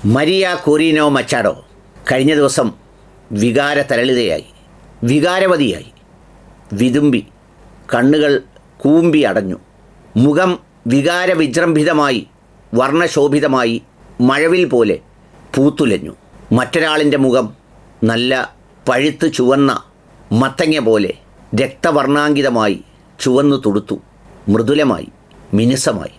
Maria കൊറീനോ Machado കഴിഞ്ഞ ദിവസം വികാരതരളിതയായി, വികാരവതിയായി, വിതുമ്പി, കണ്ണുകൾ കൂമ്പി അടഞ്ഞു, മുഖം വികാരവിജൃംഭിതമായി, വർണ്ണശോഭിതമായി, മഴവിൽ പോലെ പൂത്തുലഞ്ഞു. മറ്റൊരാളിൻ്റെ മുഖം നല്ല പഴുത്ത് ചുവന്ന മത്തങ്ങ പോലെ രക്തവർണ്ണാങ്കിതമായി ചുവന്നു തുടുത്തു, മൃദുലമായി, മിനുസമായി.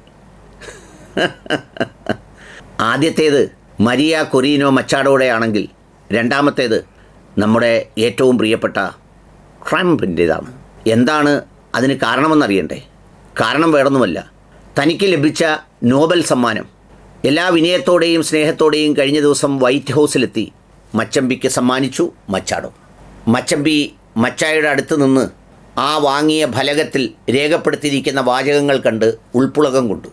ആദ്യത്തേത് മരിയ കൊറീനോ മച്ചാഡോയുടെ ആണെങ്കിൽ രണ്ടാമത്തേത് നമ്മുടെ ഏറ്റവും പ്രിയപ്പെട്ട ട്രംപിൻ്റേതാണ്. എന്താണ് അതിന് കാരണമെന്നറിയണ്ടേ? കാരണം വേറൊന്നുമല്ല, തനിക്ക് ലഭിച്ച നോബൽ സമ്മാനം എല്ലാ വിനയത്തോടെയും സ്നേഹത്തോടെയും കഴിഞ്ഞ ദിവസം വൈറ്റ് ഹൗസിലെത്തി മച്ചമ്പിക്ക് സമ്മാനിച്ചു മച്ചാഡോ. മച്ചമ്പി മച്ചായുടെ അടുത്ത് നിന്ന് ആ വാങ്ങിയ ഫലകത്തിൽ രേഖപ്പെടുത്തിയിരിക്കുന്ന വാചകങ്ങൾ കണ്ട് ഉൾപ്പുളകം കൊണ്ടു.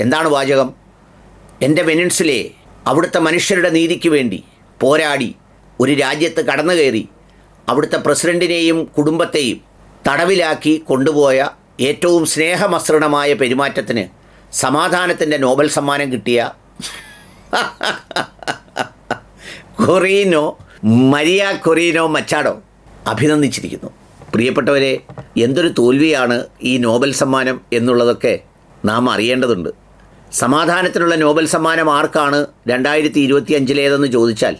എന്താണ് വാചകം? എൻ്റെ വെനിൻസുലയെ അവിടുത്തെ മനുഷ്യരുടെ നീതിക്ക് വേണ്ടി പോരാടി ഒരു രാജ്യത്ത് കടന്നു കയറി അവിടുത്തെ പ്രസിഡൻറ്റിനെയും കുടുംബത്തെയും തടവിലാക്കി കൊണ്ടുപോയ ഏറ്റവും സ്നേഹമസൃണമായ പെരുമാറ്റത്തിന് സമാധാനത്തിൻ്റെ നോബൽ സമ്മാനം കിട്ടിയ മരിയ കൊറീനോ മച്ചാഡോ അഭിനന്ദിച്ചിരിക്കുന്നു. പ്രിയപ്പെട്ടവരെ, എന്തൊരു തോൽവിയാണ് ഈ നോബൽ സമ്മാനം എന്നുള്ളതൊക്കെ നാം അറിയേണ്ടതുണ്ട്. സമാധാനത്തിനുള്ള നോബൽ സമ്മാനം ആർക്കാണ് 2025 ചോദിച്ചാൽ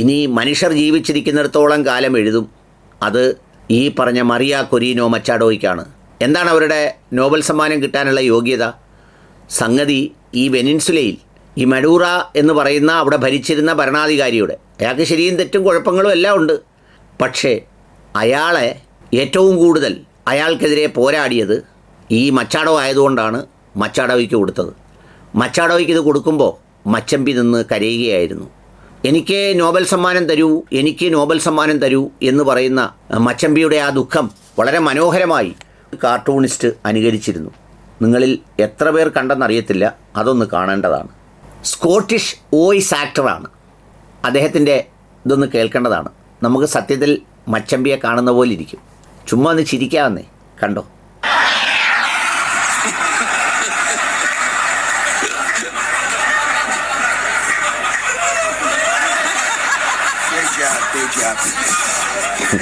ഇനി മനുഷ്യർ ജീവിച്ചിരിക്കുന്നിടത്തോളം കാലം എഴുതും അത് ഈ പറഞ്ഞ മരിയ കൊറീനോ മച്ചാഡോയ്ക്കാണ്. എന്താണ് അവരുടെ നോബൽ സമ്മാനം കിട്ടാനുള്ള യോഗ്യത? സംഗതി ഈ വെനിൻസുലയിൽ ഈ മഡൂറ എന്ന് പറയുന്ന അവിടെ ഭരിച്ചിരുന്ന ഭരണാധികാരിയുടെ, അയാൾക്ക് ശരിയും തെറ്റും കുഴപ്പങ്ങളും എല്ലാം ഉണ്ട്, പക്ഷേ അയാളെ ഏറ്റവും കൂടുതൽ അയാൾക്കെതിരെ പോരാടിയത് ഈ മച്ചാഡോ ആയതുകൊണ്ടാണ് മച്ചാഡോയ്ക്ക് കൊടുത്തത്. മച്ചാഡോയ്ക്ക് ഇത് കൊടുക്കുമ്പോൾ മച്ചമ്പി നിന്ന് കരയുകയായിരുന്നു. എനിക്ക് നോബൽ സമ്മാനം തരൂ, എനിക്ക് നോബൽ സമ്മാനം തരൂ എന്ന് പറയുന്ന മച്ചമ്പിയുടെ ആ ദുഃഖം വളരെ മനോഹരമായി കാർട്ടൂണിസ്റ്റ് അനുകരിച്ചിരുന്നു. നിങ്ങളിൽ എത്ര പേർ കണ്ടെന്നറിയത്തില്ല, അതൊന്ന് കാണേണ്ടതാണ്. സ്കോട്ടിഷ് വോയിസ് ആക്ടറാണ്, അദ്ദേഹത്തിൻ്റെ ഇതൊന്ന് കേൾക്കേണ്ടതാണ്. നമുക്ക് സത്യത്തിൽ മച്ചമ്പിയെ കാണുന്ന പോലെ ഇരിക്കും. ചുമ്മാ ഒന്ന് ചിരിക്കാവുന്നേ, കണ്ടോ? Great job.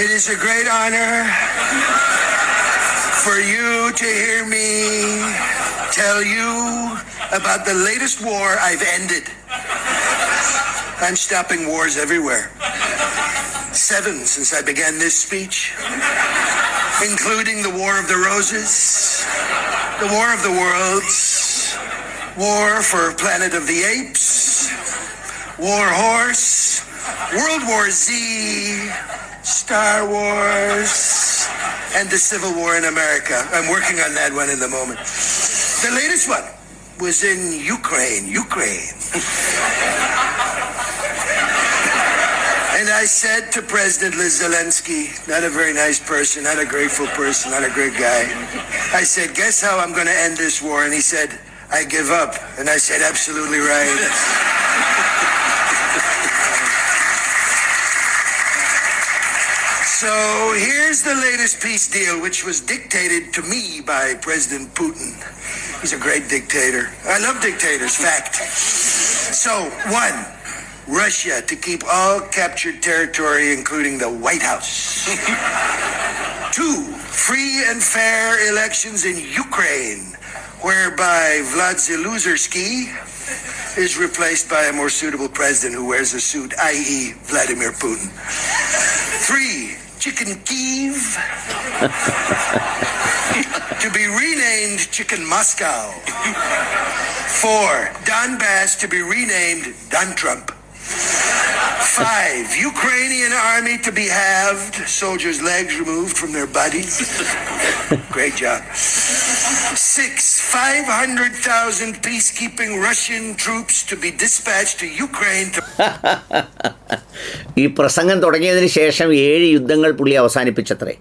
It is a great honor for you to hear me tell you about the latest war I've ended. I'm stopping wars everywhere. 7 since I began this speech, including the War of the Roses, the War of the Worlds, War for Planet of the Apes, War Horse, World War Z, Star Wars, and the Civil War in America. I'm working on that one in the moment. The latest one was in Ukraine. And I said to President Zelensky, not a very nice person, not a grateful person, not a great guy, I said, guess how I'm going to end this war? And he said, I give up. And I said, absolutely right. So here's the latest peace deal, which was dictated to me by President Putin. He's a great dictator. I love dictators, fact. So, 1, Russia to keep all captured territory, including the White House. 2, free and fair elections in Ukraine, whereby Vlad Zelensky is replaced by a more suitable president who wears a suit, i.e. Vladimir Putin. 3, Chicken Kyiv to be renamed Chicken Moscow. 4, Donbass to be renamed Don Trump. 5, Ukrainian army to be halved, soldiers' legs removed from their bodies. Great job. 6, 500,000 peacekeeping Russian troops to be dispatched to Ukraine to... ഈ പ്രസംഗം തുടങ്ങിയതിന് ശേഷം 7 യുദ്ധങ്ങൾ പുള്ളി അവസാനിപ്പിച്ചത്രേ.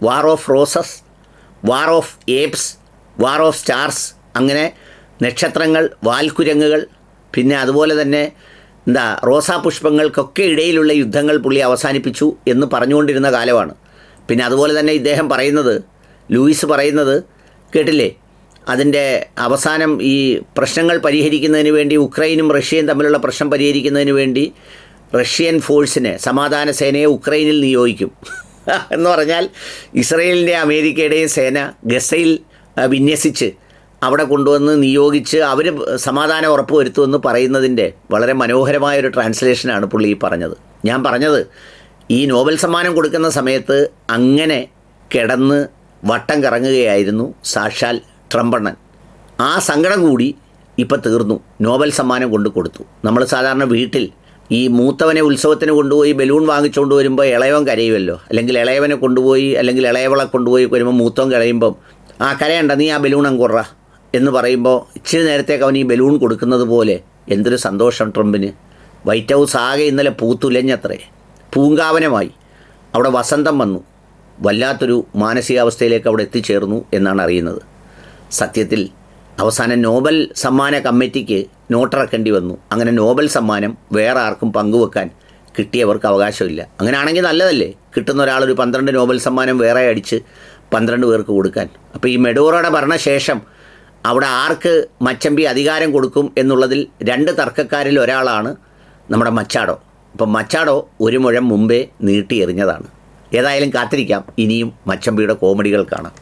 War of roses, war of apes, war of stars, അങ്ങനെ നക്ഷത്രങ്ങൾ, വാൽക്കുരങ്ങുകൾ, പിന്നെ അതുപോലെ തന്നെ റോസാപുഷ്പങ്ങൾക്കൊക്കെ ഇടയിലുള്ള യുദ്ധങ്ങൾ പുള്ളി അവസാനിപ്പിച്ചു എന്ന് പറഞ്ഞുകൊണ്ടിരുന്ന കാലമാണ്. പിന്നെ അതുപോലെ തന്നെ ഇദ്ദേഹം പറയുന്നത്, ലൂയിസ് പറയുന്നത് കേട്ടില്ലേ, അതിൻ്റെ അവസാനം ഈ പ്രശ്നങ്ങൾ പരിഹരിക്കുന്നതിന് വേണ്ടി ഉക്രൈനും റഷ്യയും തമ്മിലുള്ള പ്രശ്നം പരിഹരിക്കുന്നതിന് വേണ്ടി റഷ്യൻ ഫോഴ്സിനെ, സമാധാന സേനയെ ഉക്രൈനിൽ നിയോഗിക്കും എന്ന് പറഞ്ഞാൽ ഇസ്രയേലിൻ്റെ അമേരിക്കയുടെയും സേന ഗസയിൽ വിന്യസിച്ച് അവിടെ കൊണ്ടുവന്ന് നിയോഗിച്ച് അവർ സമാധാനം ഉറപ്പുവരുത്തുമെന്ന് പറയുന്നതിൻ്റെ വളരെ മനോഹരമായൊരു ട്രാൻസ്ലേഷനാണ് പുള്ളി പറഞ്ഞത്. ഞാൻ പറഞ്ഞത്, ഈ നോബൽ സമ്മാനം കൊടുക്കുന്ന സമയത്ത് അങ്ങനെ കിടന്ന് വട്ടം കറങ്ങുകയായിരുന്നു സാക്ഷാൽ ട്രംപണ്ണൻ. ആ സങ്കടം കൂടി ഇപ്പോൾ തീർന്നു. നോബൽ സമ്മാനം കൊണ്ട് കൊടുത്തു. നമ്മൾ സാധാരണ വീട്ടിൽ ഈ മൂത്തവനെ ഉത്സവത്തിന് കൊണ്ടുപോയി ബലൂൺ വാങ്ങിച്ചുകൊണ്ട് വരുമ്പോൾ ഇളയവൻ കരയുമല്ലോ, അല്ലെങ്കിൽ ഇളയവനെ കൊണ്ടുപോയി അല്ലെങ്കിൽ ഇളയവളെ കൊണ്ടുപോയി വരുമ്പോൾ മൂത്തവൻ കരയുമ്പം ആ കരയണ്ട, നീ ആ ബലൂൺ അങ്ങുറ എന്ന് പറയുമ്പോൾ ഇച്ചിരി നേരത്തേക്ക് അവൻ ഈ ബലൂൺ കൊടുക്കുന്നത് പോലെ എന്തൊരു സന്തോഷം ട്രംപിന്. വൈറ്റ് ഹൗസ് ആകെ ഇന്നലെ പൂത്തുലഞ്ഞത്രേ, പൂങ്കാവനമായി. അവിടെ വസന്തം വന്നു. വല്ലാത്തൊരു മാനസികാവസ്ഥയിലേക്ക് അവിടെ എത്തിച്ചേർന്നു എന്നാണ് അറിയുന്നത്. സത്യത്തിൽ അവസാനം നോബൽ സമ്മാന കമ്മിറ്റിക്ക് നോട്ടിറക്കേണ്ടി വന്നു. അങ്ങനെ നോബൽ സമ്മാനം വേറെ ആർക്കും പങ്കുവെക്കാൻ കിട്ടിയവർക്ക് അവകാശമില്ല. അങ്ങനെയാണെങ്കിൽ നല്ലതല്ലേ, കിട്ടുന്ന ഒരാളൊരു 12 നോബൽ സമ്മാനം വേറെ അടിച്ച് 12 പേർക്ക് കൊടുക്കാൻ. അപ്പോൾ ഈ മെഡോറയുടെ ഭരണശേഷം അവിടെ ആർക്ക് മച്ചമ്പി അധികാരം കൊടുക്കും എന്നുള്ളതിൽ 2 തർക്കക്കാരിൽ ഒരാളാണ് നമ്മുടെ മച്ചാഡോ. അപ്പം മച്ചാഡോ ഒരു മുഴം മുമ്പേ നീട്ടി എറിഞ്ഞതാണ്. ഏതായാലും കാത്തിരിക്കാം, ഇനിയും മച്ചമ്പിയുടെ കോമഡികൾ കാണാം.